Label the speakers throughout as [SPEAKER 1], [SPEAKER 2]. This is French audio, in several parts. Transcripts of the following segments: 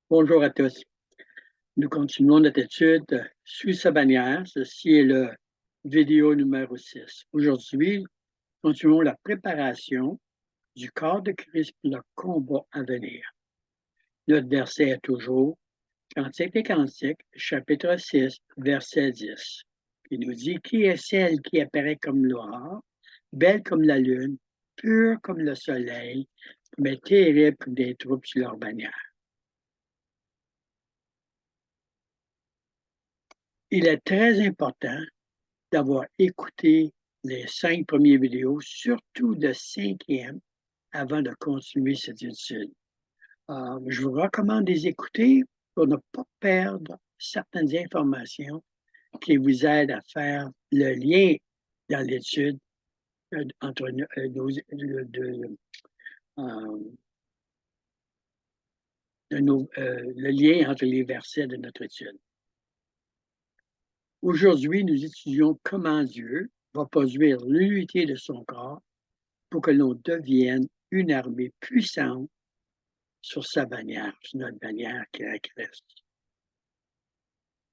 [SPEAKER 1] Bonjour à tous. Nous continuons notre étude sous sa bannière. Ceci est le vidéo numéro 6. Aujourd'hui, continuons la préparation du corps de Christ pour le combat à venir. Notre verset est toujours Cantique des Cantiques, chapitre 6, verset 10. Il nous dit, qui est celle qui apparaît comme l'aurore, belle comme la lune, pure comme le soleil, mais terrible comme des troupes sur leur bannière. Il est très important d'avoir écouté les 5 premières vidéos, surtout le 5e, avant de continuer cette étude. Je vous recommande de les écouter pour ne pas perdre certaines informations qui vous aident à faire le lien dans l'étude entre le lien entre les versets de notre étude. Aujourd'hui, nous étudions comment Dieu va produire l'unité de son corps pour que l'on devienne une armée puissante sur sa bannière, sur notre bannière qui est Christ.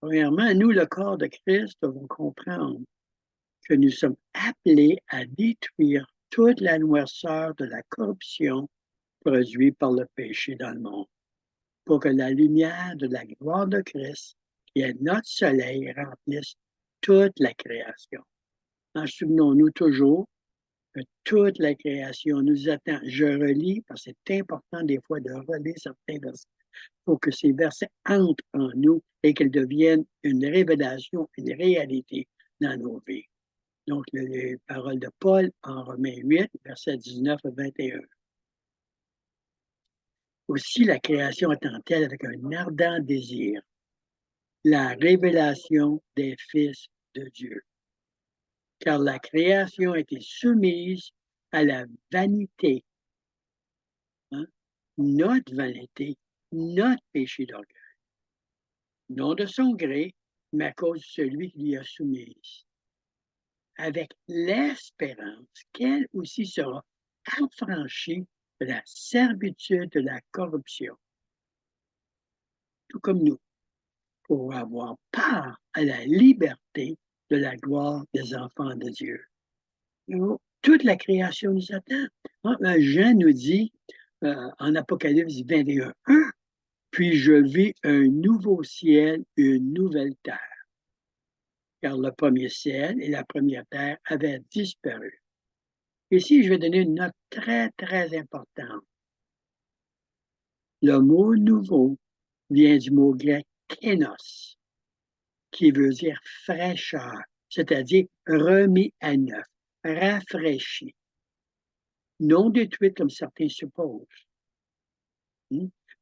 [SPEAKER 1] Premièrement, nous, le corps de Christ, devons comprendre que nous sommes appelés à détruire toute la noirceur de la corruption produite par le péché dans le monde, pour que la lumière de la gloire de Christ, qui est notre soleil, remplisse toute la création. En souvenons-nous toujours que toute la création nous attend. Je relis parce que c'est important des fois de relire certains versets pour que ces versets entrent en nous et qu'ils deviennent une révélation, une réalité dans nos vies. Donc, les paroles de Paul en Romains 8, versets 19 à 21. Aussi, la création attend-elle avec un ardent désir la révélation des fils de Dieu. Car la création a été soumise à la vanité, hein? Notre vanité, notre péché d'orgueil. Non de son gré, mais à cause de celui qui l'y a soumise. Avec l'espérance qu'elle aussi sera affranchie de la servitude de la corruption, tout comme nous, pour avoir part à la liberté de la gloire des enfants de Dieu. Toute la création nous attend. Jean nous dit en Apocalypse 21:1, puis je vis un nouveau ciel, une nouvelle terre, car le premier ciel et la première terre avaient disparu. Ici, je vais donner une note très, très importante. Le mot nouveau vient du mot grec kénos, qui veut dire fraîcheur, c'est-à-dire remis à neuf, rafraîchi, non détruite comme certains supposent,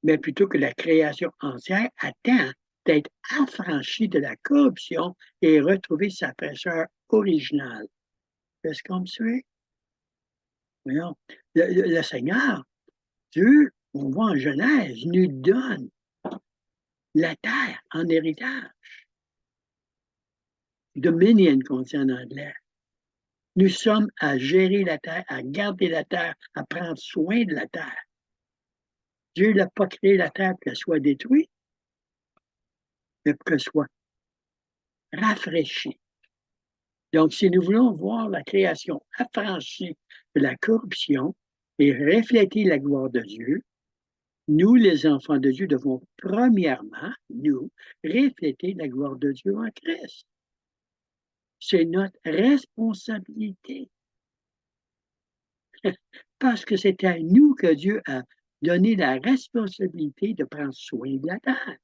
[SPEAKER 1] mais plutôt que la création entière attend d'être affranchie de la corruption et retrouver sa fraîcheur originale. Est-ce qu'on me suit? Voyons, le Seigneur, Dieu, on voit en Genèse, nous donne la terre en héritage. Dominion qu'on dit en anglais. Nous sommes à gérer la terre, à garder la terre, à prendre soin de la terre. Dieu n'a pas créé la terre pour qu'elle soit détruite, mais pour qu'elle soit rafraîchie. Donc, si nous voulons voir la création affranchie de la corruption et refléter la gloire de Dieu, nous, les enfants de Dieu, devons premièrement, nous, refléter la gloire de Dieu en Christ. C'est notre responsabilité. Parce que c'est à nous que Dieu a donné la responsabilité de prendre soin de la terre.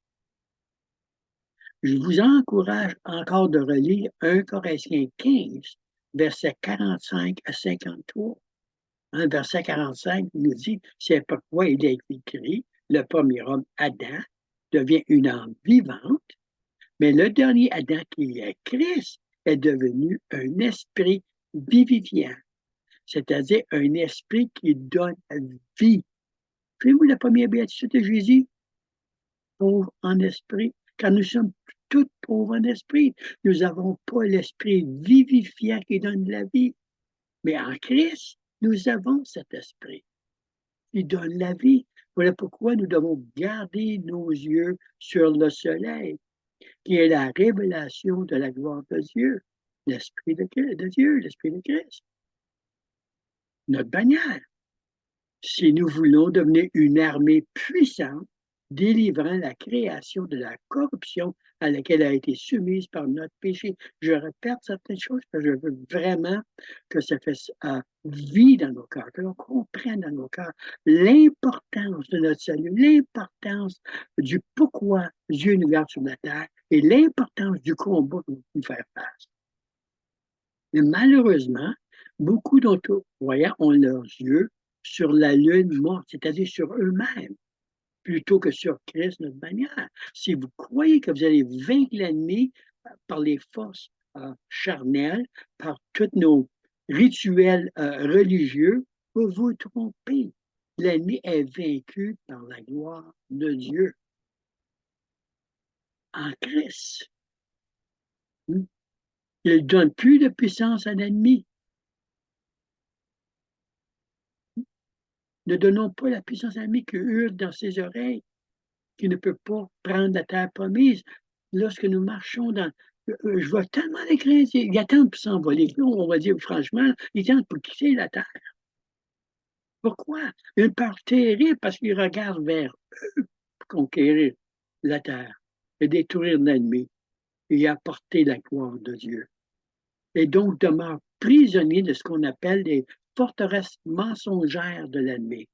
[SPEAKER 1] Je vous encourage encore de relire 1 Corinthiens 15, versets 45 à 53. Verset 45 nous dit, c'est pourquoi il est écrit, le premier homme, Adam, devient une âme vivante, mais le dernier Adam qui est Christ est devenu un esprit vivifiant, c'est-à-dire un esprit qui donne vie. Faites-vous la première béatitude de Jésus? Pauvre en esprit, car nous sommes tous pauvres en esprit. Nous n'avons pas l'esprit vivifiant qui donne la vie. Mais en Christ, nous avons cet esprit. qui donne la vie. Voilà pourquoi nous devons garder nos yeux sur le soleil, qui est la révélation de la gloire de Dieu, l'Esprit de Dieu, l'Esprit de Christ, notre bannière. Si nous voulons devenir une armée puissante, délivrant la création de la corruption à laquelle elle a été soumise par notre péché. Je répète certaines choses parce que je veux vraiment que ça fasse vie dans nos cœurs, que l'on comprenne dans nos cœurs l'importance de notre salut, l'importance du pourquoi Dieu nous garde sur la terre et l'importance du combat que nous pouvons faire face. Mais malheureusement, beaucoup d'entre voyants ont leurs yeux sur la lune morte, c'est-à-dire sur eux-mêmes, plutôt que sur Christ, notre bannière. Si vous croyez que vous allez vaincre l'ennemi par les forces charnelles, par tous nos rituels religieux, vous vous trompez. L'ennemi est vaincu par la gloire de Dieu en Christ. Il ne donne plus de puissance à l'ennemi. Ne donnons pas la puissance à l'ennemi qui hurle dans ses oreilles, qui ne peut pas prendre la terre promise. Lorsque nous marchons dans... je vois tellement les chrétiens, ils attendent pour s'envoler. On va dire franchement, ils attendent pour quitter la terre. Pourquoi? Une peur terrible parce qu'ils regardent vers eux pour conquérir la terre et détruire l'ennemi et apporter la gloire de Dieu. Et donc demeurent prisonniers de ce qu'on appelle les forteresses mensongères de l'ennemi.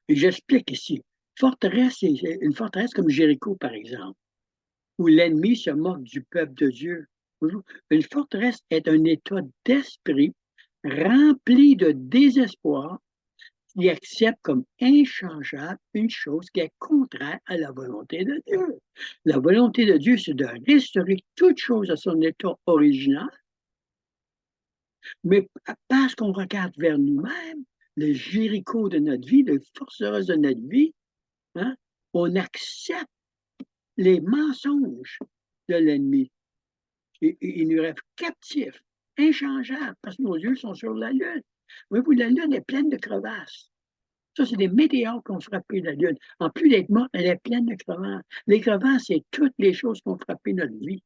[SPEAKER 1] Et j'explique ici. Forteresse, c'est une forteresse comme Jéricho, par exemple, où l'ennemi se moque du peuple de Dieu. Une forteresse est un état d'esprit rempli de désespoir qui accepte comme inchangeable une chose qui est contraire à la volonté de Dieu. La volonté de Dieu, c'est de restaurer toute chose à son état original, mais parce qu'on regarde vers nous-mêmes, le Jéricho de notre vie, les forteresses de notre vie, hein, on accepte les mensonges de l'ennemi. Il nous rêve captifs, inchangeables, parce que nos yeux sont sur la Lune. Voyez-vous, la Lune est pleine de crevasses. Ça, c'est des météores qui ont frappé la Lune. En plus d'être morte, elle est pleine de crevasses. Les crevasses, c'est toutes les choses qui ont frappé notre vie,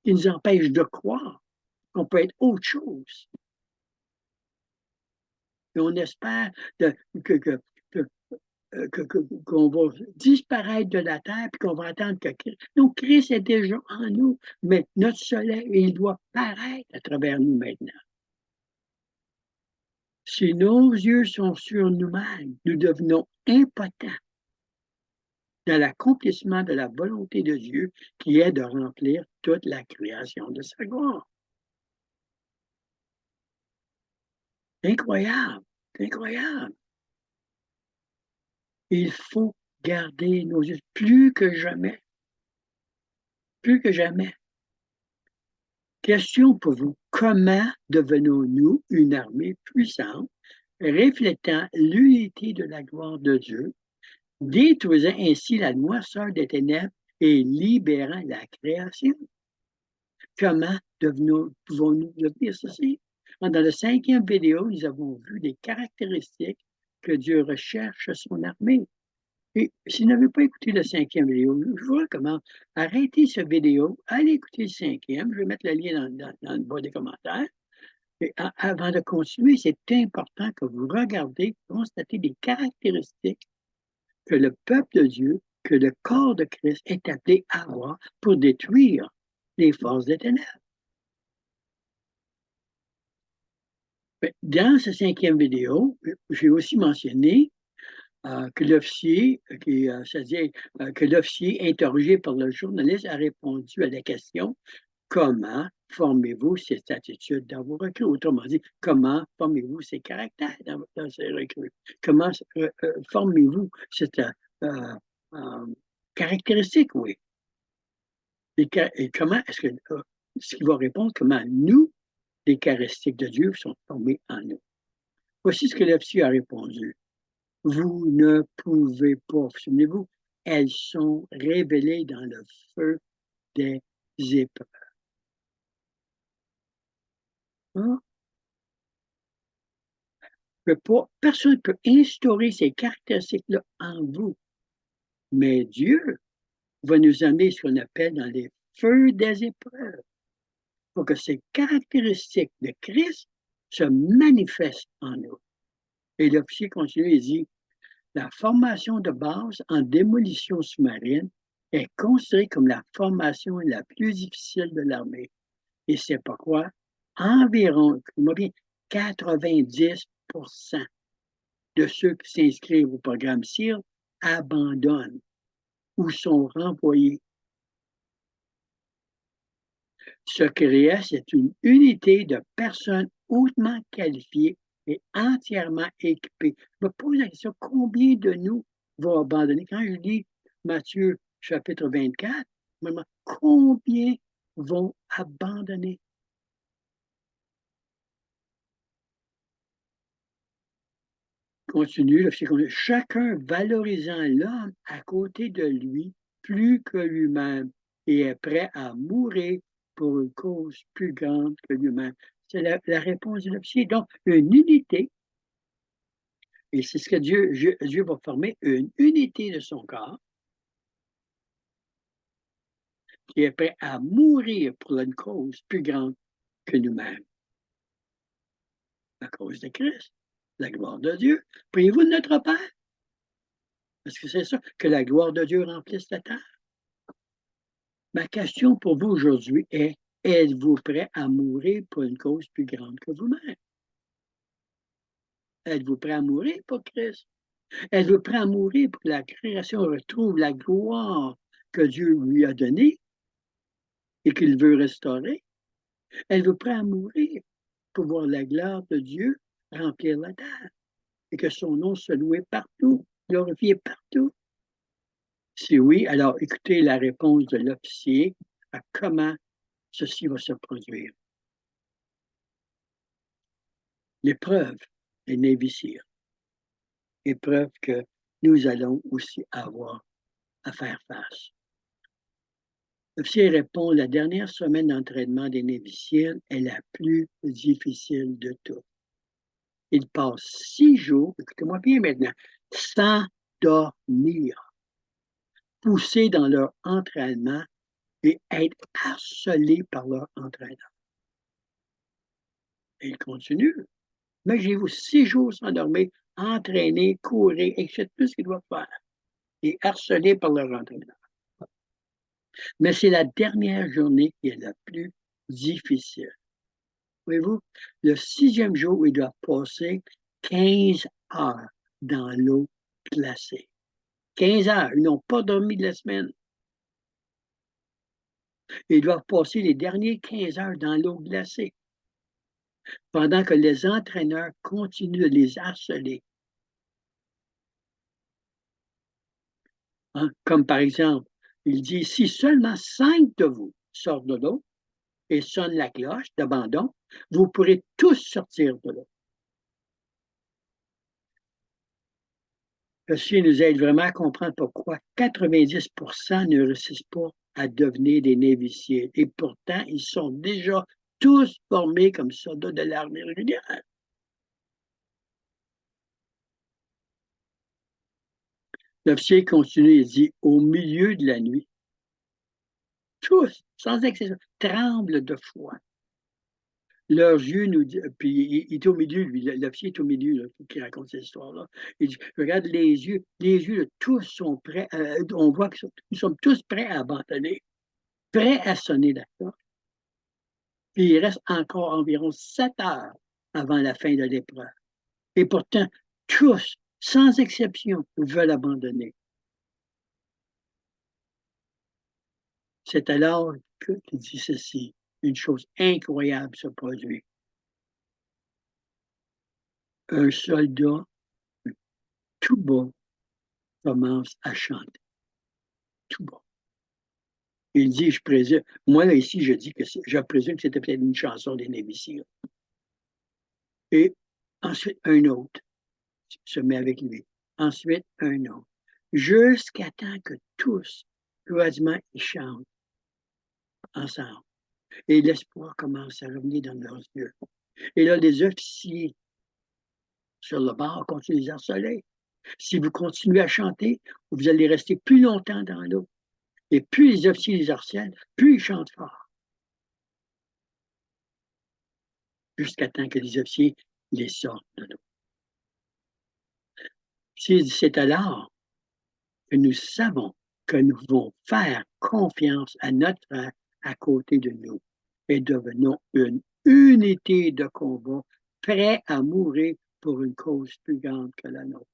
[SPEAKER 1] qui nous empêchent de croire qu'on peut être autre chose. Et on espère qu'on va disparaître de la terre puis qu'on va attendre que Christ. Donc, Christ est déjà en nous, mais notre soleil, il doit paraître à travers nous maintenant. Si nos yeux sont sur nous-mêmes, nous devenons impotents dans l'accomplissement de la volonté de Dieu qui est de remplir toute la création de sa gloire. Incroyable, incroyable. Il faut garder nos yeux plus que jamais, plus que jamais. Question pour vous. Comment devenons-nous une armée puissante, reflétant l'unité de la gloire de Dieu, détruisant ainsi la noirceur des ténèbres et libérant la création? Comment pouvons-nous devenir ceci? Dans la 5e vidéo, nous avons vu les caractéristiques que Dieu recherche à son armée. Et si vous n'avez pas écouté la 5e vidéo, je vous recommande, arrêtez cette vidéo, allez écouter le 5e, je vais mettre le lien dans le bas des commentaires. Et avant de continuer, c'est important que vous regardez, constatez les caractéristiques que le peuple de Dieu, que le corps de Christ est appelé à avoir pour détruire les forces des ténèbres. Dans cette 5e vidéo, j'ai aussi mentionné que l'officier, c'est-à-dire que l'officier interrogé par le journaliste a répondu à la question comment formez-vous cette attitude dans vos recrues? Autrement dit, comment formez-vous ces caractères dans ces recrues? Comment formez-vous cette caractéristique, oui? Et comment est-ce que ce qu'il va répondre, comment nous, les caractéristiques de Dieu, sont formées en nous? Voici ce que l'officier a répondu. Vous ne pouvez pas, souvenez-vous, elles sont révélées dans le feu des épreuves. Hein? Personne ne peut instaurer ces caractéristiques-là en vous. Mais Dieu va nous amener ce qu'on appelle dans les feux des épreuves pour que ces caractéristiques de Christ se manifestent en nous. Et l'officier continue et dit, la formation de base en démolition sous-marine est considérée comme la formation la plus difficile de l'armée. Et c'est pourquoi environ, 90% de ceux qui s'inscrivent au programme SEAL abandonnent ou sont renvoyés. Ce qui reste, c'est une unité de personnes hautement qualifiées et entièrement équipées. Je me pose la question, combien de nous vont abandonner? Quand je lis Matthieu chapitre 24, je me demande combien vont abandonner? Continue, chacun valorisant l'homme à côté de lui plus que lui-même et est prêt à mourir pour une cause plus grande que lui-même. C'est la réponse de l'officier. Donc, une unité, et c'est ce que Dieu va former, une unité de son corps qui est prêt à mourir pour une cause plus grande que nous-mêmes. La cause de Christ, la gloire de Dieu. Priez-vous de notre Père. Parce que c'est ça, que la gloire de Dieu remplisse la terre. Ma question pour vous aujourd'hui est, êtes-vous prêt à mourir pour une cause plus grande que vous-même? Êtes-vous prêt à mourir pour Christ? Êtes-vous prêt à mourir pour que la création retrouve la gloire que Dieu lui a donnée et qu'il veut restaurer? Êtes-vous prêt à mourir pour voir la gloire de Dieu remplir la terre et que son nom se louer partout, glorifié partout? Si oui, alors écoutez la réponse de l'officier à comment ceci va se produire. L'épreuve est Navy-SEAL. Épreuve que nous allons aussi avoir à faire face. L'officier répond, la dernière semaine d'entraînement des Navy-SEAL est la plus difficile de toutes. Ils passent 6 jours, écoutez-moi bien maintenant, sans dormir, poussés dans leur entraînement et être harcelés par leur entraîneur. Et ils continuent. Imaginez-vous 6 jours sans dormir, entraîner, courir, etc., tout ce qu'ils doivent faire, et harcelés par leur entraîneur. Mais c'est la dernière journée qui est la plus difficile. Voyez-vous, le 6e jour, ils doivent passer 15 heures dans l'eau glacée. 15 heures, ils n'ont pas dormi de la semaine. Ils doivent passer les derniers 15 heures dans l'eau glacée, pendant que les entraîneurs continuent de les harceler. Hein? Comme par exemple, il dit, si seulement 5 de vous sortent de l'eau et sonnent la cloche d'abandon, vous pourrez tous sortir de l'eau. Ceci nous aide vraiment à comprendre pourquoi 90% ne réussissent pas à devenir des Navy-SEAL. Et pourtant, ils sont déjà tous formés comme soldats de l'armée régulière. L'officier continue et dit, au milieu de la nuit, tous, sans exception, tremblent de foi. Leurs yeux nous disent, puis il est au milieu, lui, l'officier est au milieu, là, qui raconte cette histoire-là. Il dit, regarde les yeux, là, tous sont prêts, on voit que nous sommes tous prêts à abandonner, prêts à sonner la cloche. Puis il reste encore environ 7 heures avant la fin de l'épreuve. Et pourtant, tous, sans exception, veulent abandonner. C'est alors qu'il dit ceci, une chose incroyable se produit. Un soldat tout bas commence à chanter. Tout bas. Il dit, je présume, moi là, ici, je présume que c'était peut-être une chanson des Navy-SEAL. Et ensuite, un autre se met avec lui. Ensuite, un autre. Jusqu'à temps que tous, joyeusement, ils chantent ensemble. Et l'espoir commence à revenir dans leurs yeux. Et là, les officiers sur le bord contre les harceler. Si vous continuez à chanter, vous allez rester plus longtemps dans l'eau. Et plus les officiers les harcèlent, plus ils chantent fort. Jusqu'à temps que les officiers les sortent de l'eau. C'est alors que nous savons que nous devons faire confiance à notre frère à côté de nous et devenons une unité de combat, prêt à mourir pour une cause plus grande que la nôtre.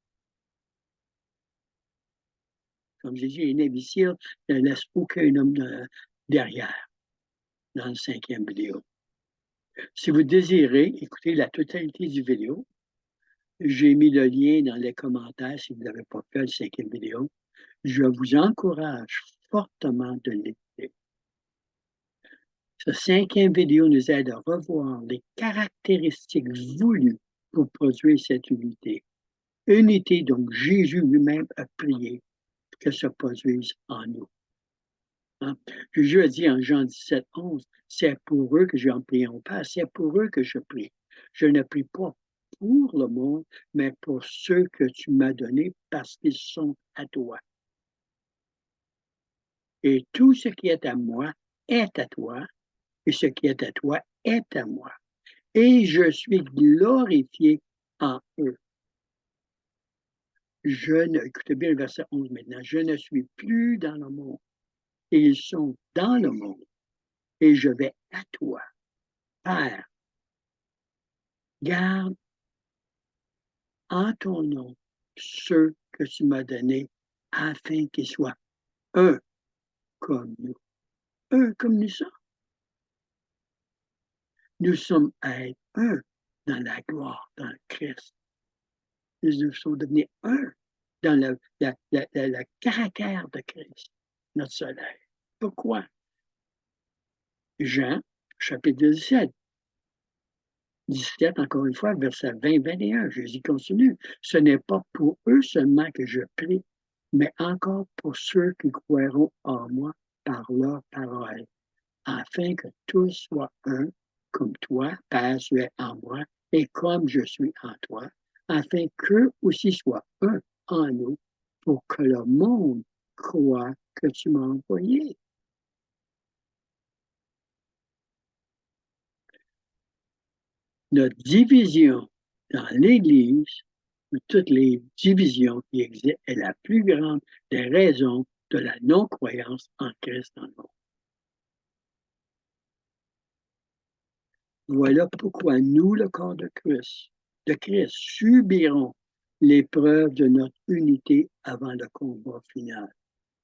[SPEAKER 1] Comme j'ai dit, un imbécile ne laisse aucun homme derrière dans la 5e vidéo. Si vous désirez écouter la totalité du vidéo, j'ai mis le lien dans les commentaires si vous n'avez pas fait la 5e vidéo. Je vous encourage fortement de l'écouter. Cette 5e vidéo nous aide à revoir les caractéristiques voulues pour produire cette unité. Unité dont Jésus lui-même a prié que se produise en nous. Hein? Jésus a dit en Jean 17, 11, c'est pour eux que j'ai prié au Père, c'est pour eux que je prie. Je ne prie pas pour le monde, mais pour ceux que tu m'as donnés parce qu'ils sont à toi. Et tout ce qui est à moi est à toi, et ce qui est à toi est à moi. Et je suis glorifié en eux. Écoutez bien le verset 11 maintenant, je ne suis plus dans le monde, et ils sont dans le monde, et je vais à toi. Père, garde en ton nom ceux que tu m'as donnés, afin qu'ils soient un comme nous. Un comme nous sommes. Nous sommes à être un dans la gloire, dans le Christ. Nous sommes devenus un dans le caractère de Christ, notre soleil. Pourquoi? Jean, chapitre 17. 17, encore une fois, verset 20-21, Jésus continue. Ce n'est pas pour eux seulement que je prie, mais encore pour ceux qui croiront en moi par leur parole, afin que tous soient un, comme toi, Père, tu es en moi, et comme je suis en toi, afin qu'eux aussi soient un en nous, pour que le monde croit que tu m'as envoyé. Notre division dans l'Église, de toutes les divisions qui existent, est la plus grande des raisons de la non-croyance en Christ dans le monde. Voilà pourquoi nous, le corps de Christ, subirons l'épreuve de notre unité avant le combat final.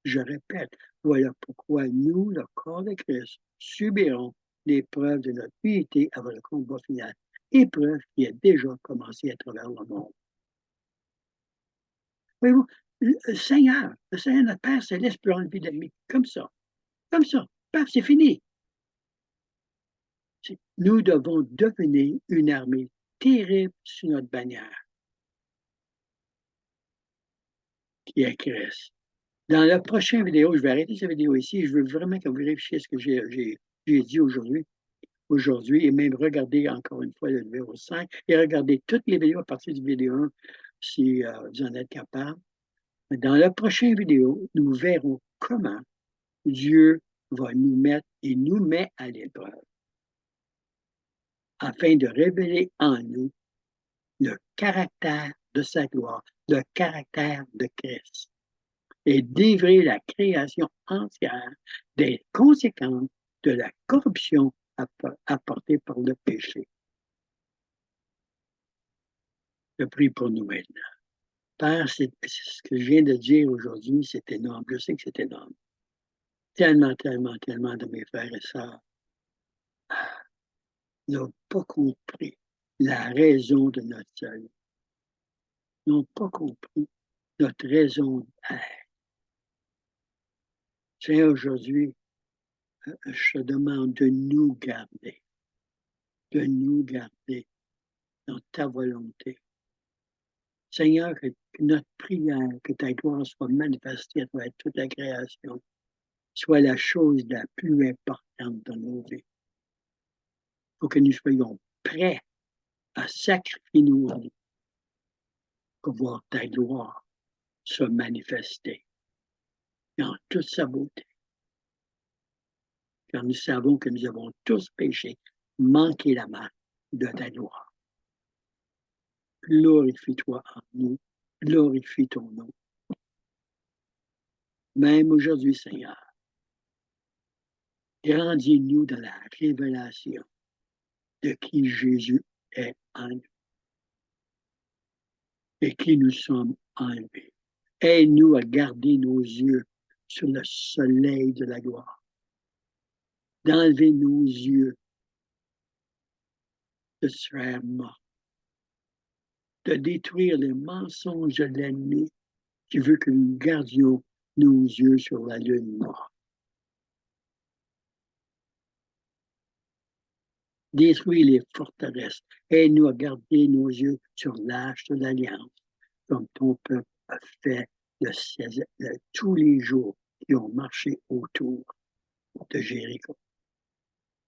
[SPEAKER 1] Je répète, voilà pourquoi nous, le corps de Christ, subirons l'épreuve de notre unité avant le combat final. Épreuve qui a déjà commencé à travers le monde. Voyez-vous, le Seigneur, notre Père Céleste peut enlever l'ennemi comme ça. Comme ça. Paf, c'est fini. Nous devons devenir une armée terrible sur notre bannière, qui est Christ. Dans la prochaine vidéo, je vais arrêter cette vidéo ici. Je veux vraiment que vous réfléchissiez à ce que j'ai dit aujourd'hui, et même regarder encore une fois le numéro 5 et regarder toutes les vidéos à partir du vidéo 1 si vous en êtes capable. Dans la prochaine vidéo, nous verrons comment Dieu va nous mettre et nous met à l'épreuve afin de révéler en nous le caractère de sa gloire, le caractère de Christ et livrer la création entière des conséquences de la corruption apportée par le péché. Je prie pour nous maintenant. Père, c'est ce que je viens de dire aujourd'hui, c'est énorme. Je sais que c'est énorme. Tellement, tellement, tellement de mes frères et sœurs n'ont pas compris la raison de notre salut, n'ont pas compris notre raison d'être. Seigneur, aujourd'hui, je te demande de nous garder dans ta volonté. Seigneur, que notre prière, que ta gloire soit manifestée à travers toute la création, soit la chose la plus importante dans nos vies. Pour que nous soyons prêts à sacrifier nos vies pour voir ta gloire se manifester dans toute sa beauté. Car nous savons que nous avons tous péché, manqué la marque de ta gloire. Glorifie-toi en nous, glorifie ton nom. Même aujourd'hui, Seigneur, grandis-nous dans la révélation de qui Jésus est en nous et qui nous sommes en lui. Aide-nous à garder nos yeux sur le soleil de la gloire, d'enlever nos yeux de sphère morte, de détruire les mensonges de l'ennemi qui veut que nous gardions nos yeux sur la lune morte. Détruire les forteresses. Aide-nous à garder nos yeux sur l'âge de l'Alliance, comme ton peuple a fait de tous les jours qui ont marché autour de Jéricho.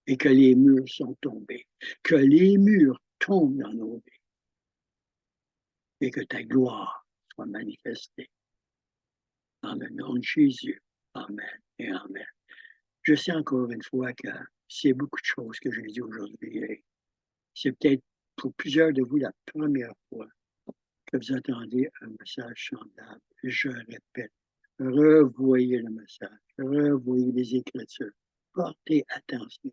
[SPEAKER 1] Et que les murs sont tombés. Que les murs tombent dans nos vies. Et que ta gloire soit manifestée. Dans le nom de Jésus. Amen et Amen. Je sais encore une fois que c'est beaucoup de choses que j'ai dit aujourd'hui. Et c'est peut-être pour plusieurs de vous la première fois que vous entendez un message semblable. Je répète, revoyez le message, revoyez les Écritures, portez attention,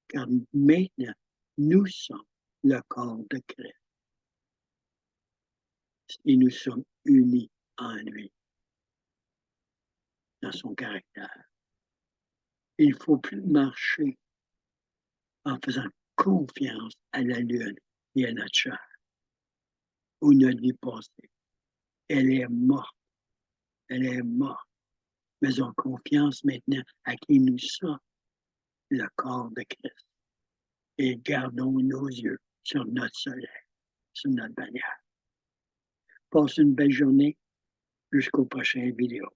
[SPEAKER 1] car maintenant, nous sommes le corps de Christ et nous sommes unis en lui, dans son caractère. Il ne faut plus marcher en faisant confiance à la lune et à notre chair ou notre vie passée. Elle est morte. Elle est morte. Faisons confiance maintenant à qui nous sommes, le corps de Christ. Et gardons nos yeux sur notre soleil, sur notre bannière. Passe une belle journée jusqu'au prochain vidéo.